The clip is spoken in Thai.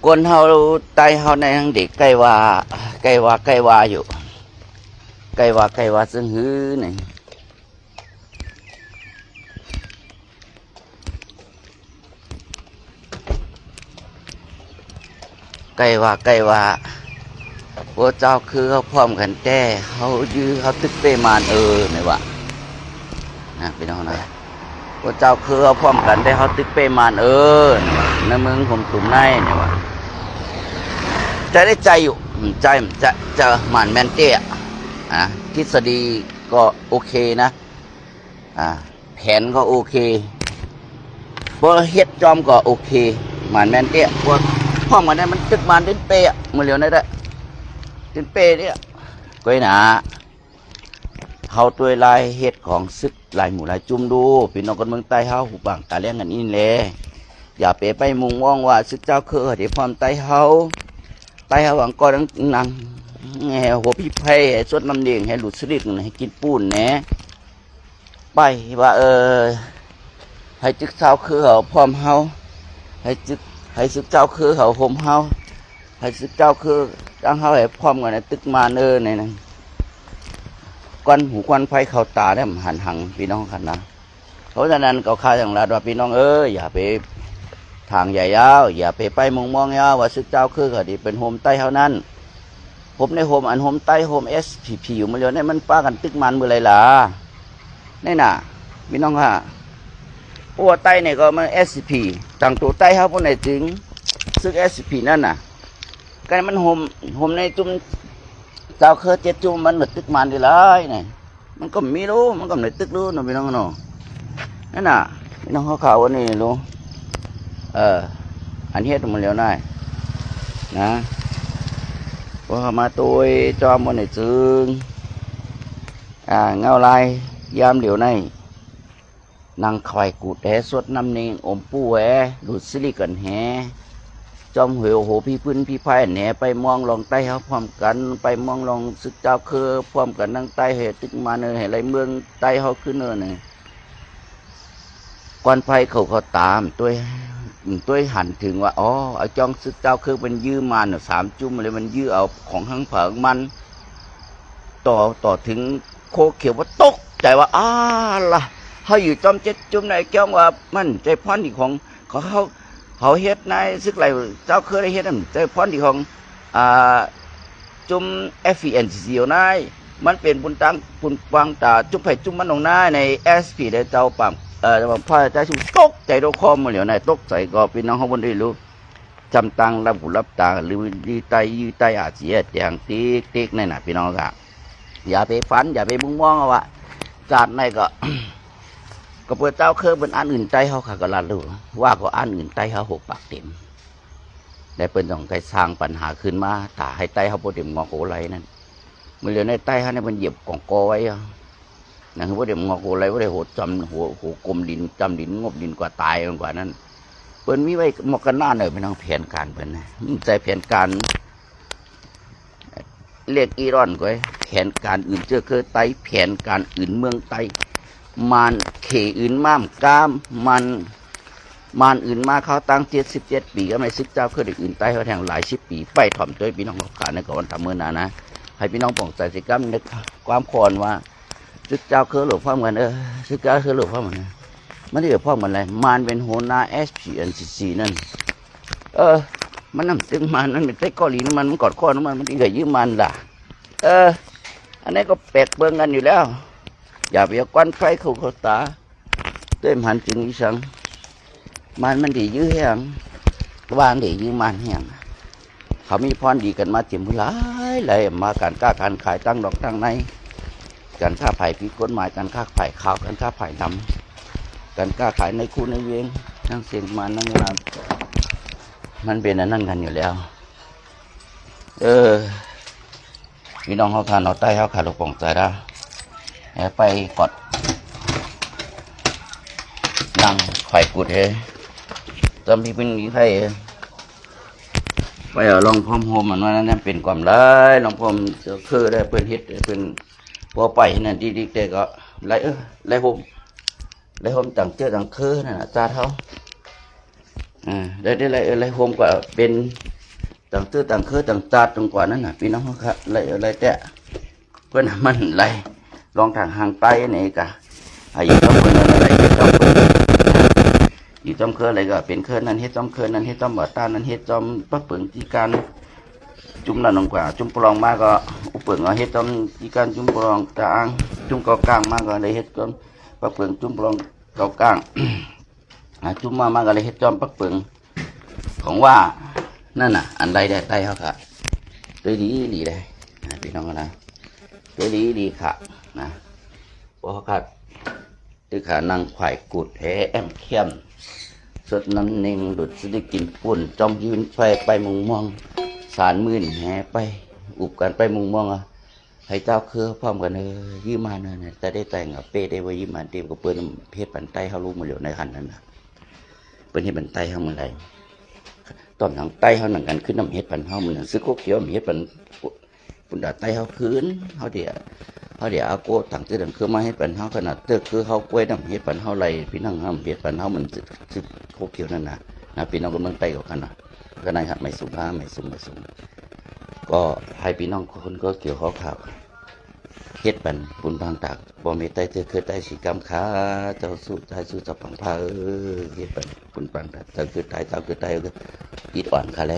ก้นเฮาไตเฮาในทางเด็กใกล้ว่าใกล้ว่าใกล้ว่าอยู่ใกล้ว่าใกล้ว่าซึ่งหื้อนี่ใกล้ว่าใกล้ว่าพระเจ้าคือเขาพร้อมกันแต่เขายื้อเขาตึกเปมานไม่ว่านะพี่น้องนะพระเจ้าคือเขาพร้อมกันแต่เขาตึกเปมานในเมืองผมตุ่มในเนี่ยว่าจะได้ใจอยู่ใจมันจะหมันแมนเตี้ยทฤษฎีก็โอเคนะแผนก็โอเคพวกเฮ็ดจอมก็โอเคหมันแมนเตี้ยพวกพร้อมกันได้มันตึกมันเป็นเปะมือเหลียวนั่นแหละเป็นเปะเนี่ยก้อยหนาเขาตัวลายเฮ็ดของซึกลายหมู่ลายจุ่มดูพี่น้องคนเมืองใต้เฮาหูบังตาเลี้ยงกันนี่แหละอย่าไปมุงว่องว่าซึกเจ้าคือเดี๋ยวพร้อมใต้เฮาหวังก็นังหัวพี่ไผ่สดน้ำเลี้ยงให้หลุดสลิดให้กินปูนแหนไปว่าให้ซึกเจ้าคือเขาพร้อมเฮาให้ซึกเจ้าคือเขาห่มเฮาให้ซึกเจ้าคือจังเฮาให้พร้อมกันตึกมาในนั้นควันหูควันไฟเข้าตาได้หันหังพี่น้องกันนะเพราะฉะนั้นก็ข้าอย่างไรว่าพี่น้องอย่าไปทางใหญ่ยาวอย่าไปมองยาวว่าซึกเจ้าคือเขาดีเป็นโฮมใต้เท่านั้นผมในโฮมโฮมใต้โฮมSPPอยู่มาเลยนี่มันป้ากันตึกมันมือไรล่ะนี่น่ะพี่น้องค่ะพวกใต้เนี่ยก็มันSCPต่างตัวใต้เขาพวกไหนถึงซึกSCPนั่นน่ะกันมันโฮมในจุ่มเจ้าเคยเจ็ดจุ่มมันหลุดตึกมันดีเลยเนี่ยมันก็ไม่รู้มันก็ไม่ตึกรู้นะพี่น้องเนาะนั่นน่ะพี่น้องเขาข่าววันนี้รู้อันเฮ็ดมันเร็วได้นะว่ามาตัวจอมวันไหนจึงเงาลายยามเดี๋ยวในนางควายกูดแหสดน้ำเนงอมปูแหดูดซิลิกันแหจอมเหวโหพี่พื้นพี่พายแหนไปมองลองใต้เขาพร้อมกันไปมองลองศึกเจ้าคือพร้อมกันนั่งใต้เหตุตึกมาเนยเหตุไรเมืองใต้เขาขึ้นเนยเนี่ยกวนไฟเขาตามตัวหันถึงว่าอ๋อไอ้จองศึกเจ้าคือเป็นยื้อมัน3 จุ่มเลยมันยื้อเอาของข้างเผงมันต่อถึงโคเขียวว่าตกใจว่าล่ะเขาอยู่จอม7 จุ่มในเจ้าว่ามันใจพรที่ของเขาเฮ็ดในซึกไรเจ้าเคยได้เฮ็ดนั่นใจพรที่ของจุ่ม FENCC นายมันเป็นบุญตังบุญวางตาจุ่มไผ่จุ่มมันลงหน้าใน SP ได้เจ้าปั๊มพระเจ้าชุมตกใจโดนคอมาเหลียวในตกใจก็พี่น้องเขาบนได้รู้จำตังรับหูรับตาหรือยืดไตอาเจียแจงติ๊กนั่นน่ะพี่น้องครับอย่าไปฝันอย่าไปมุ่งมองว่าจากในก็ก็เปิดเจ้าเคยเป็นอันอื่นใจเขาขาดกระลัดรู้ว่าก็อันอื่นใจเขา6 ปากเต็มได้เป็นต้องใจสร้างปัญหาขึ้นมาถ้าให้ใจเขาโปรเต็มงอโกไรนั่นมันเหลียวในใจเขาเนี่ยมันเหยียบกองกอไว้นั่นคือว่าเดี๋ยวงอกอะไรว่าเดี๋ยวหัวกลมดินจำดินงบดินกว่าตายกว่านั้นเปิ้นมีไว้หมอกกันหน้าหน่อยเป็นทางแผนการเปิ้นนะใจแผนการเรียกอีรอนก็แผนการอื่นเจอเคยไตแผนการอื่นเมืองไตมันเขอื่นม่ามกามมันอื่นมาเขาตั้ง77 ปีก็ไม่ซึกเจ้าเคยอื่นไตเขาแทงหลาย10 ปีไปถ่อมตัวพี่น้องขาในก่อนทำเมื่อนานะให้พี่น้องป่องใจสิกรรมนึกความคอนว่าซึกเจ้าคือหลวงพ่อเหมือนซึกเจ้าคือหลวงพ่อเหมือนมันที่หลวงพ่อเหมือนอะไรมันเป็นหัวหน้า SPNCC นั่นมันนั่งตึงมันนั่นเป็นเต้กอลีนมันกอดข้อน้ำมันที่เคยยืมมันล่ะอันนี้ก็แปลกเบิ่งกันอยู่แล้วอย่าไปควันไฟเขาตาเต้มหันจึงอีสังมันดียื้อแห้งวางดียื้อมันแห้งเขามีพรดีกันมาเต็มหลายมาการกล้าการขายตั้งดอกตั้งในการค้าไผ่ผิดกฎหมายการค้าไผ่ขาวการค้าไผ่ดำการค้าขายในคู่ในเวงนั่งเสียงมันนั่งงานมันเป็นนั่นกันอยู่แล้วพี่น้องเขาทานเอาใต้เขาขาดลูกป่องใจได้ไปกดนั่งไข่กุดเฮจำพี่เป็นใครไปลองพรมโฮมมันว่านั่นเป็นความร้ายลองพรมคือได้เป็นฮิตเป็นพอไปนั่นดีๆแต่ก็ไล่โฮมต่างเจอต่างคือนั่นจ้าเท่า ได้อะไรโฮมก็เป็นต่างตื้อต่างคือต่างจัดตรงกว่านั้นน่ะพี่น้องครับอะไรแต่เพื่อนมันไรลองทางห่างไปนี่กะอยู่จอมเพื่อนอะไรอยู่จอมเพื่อนอยู่จอมเครืออะไรก็เป็นเครือนั้นเฮ็ดจอมเครือนั้นเฮ็ดจอมบ่อตานั้นเฮ็ดจอมปักเปิงที่การจุ่มนั่นลงกว่าจุ่มปลองมาก็อุปเปิงเฮ็ดจอมที่การจุ่มปลองกลางจุ่มเกากลางมาก็เลยเฮ็ดจอมปักเปิงจุ่มปลองเกากลางจุ่มมาก็เลยเฮ็ดจอมปักเปิงของว่านั่นน่ะอันใดได้เขาค่ะตัวดีได้พี่น้องนะตัวดีค่ะนะเพราะค่ะที่ขานั่งไข่กุดแหแอมเข้มสดน้ำเน่งดุดสได้กินปุ่นจอมยืนไฟไปมุงมองสารมื่นแหไปอุบกันไปมุงมองให้เจ้าคือพร้อมกันยืมมาเนี่ยจะได้แต่งเป้ได้ไว้ยืมมาเตรียมกับเปิ้ลเพชรปันไตเขารู้มาเหลียวในขันนั้นนะเปิ้ลเฮ็ดปันไตเขาเมื่อไรตอนหลังไตเขาหนังกันขึ้นน้ำเฮ็ดปันเขาเหมือนซื้อโคเขียวเฮ็ดปันปุ่นดาไตเขาคืนเขาเดี๋ยวเอาโก้ต่างตื้อต่างคือมาให้ปันเขาขนาดเตื้อคือเขากล้วยน้ำเฮ็ดปันเขาไรพี่น้องห้ามเฮ็ดปันเขาเหมือนซื้อโคเขียวนั่นนะพี่น้องกำลังไตกับกันนะก็นายครับไม่สูงก็ให้พี่น้องคนก็เกี่ยวข้าวข่าวเฮ็ดปันปุ่นบางตากบ่มีไตเตื้อคือไตสีกำขาเจ้าสู้ไตสู้จับผังผ้าเฮ็ดปันปุ่นบางตากเจ้าคือไตอิดอ่อนขาแล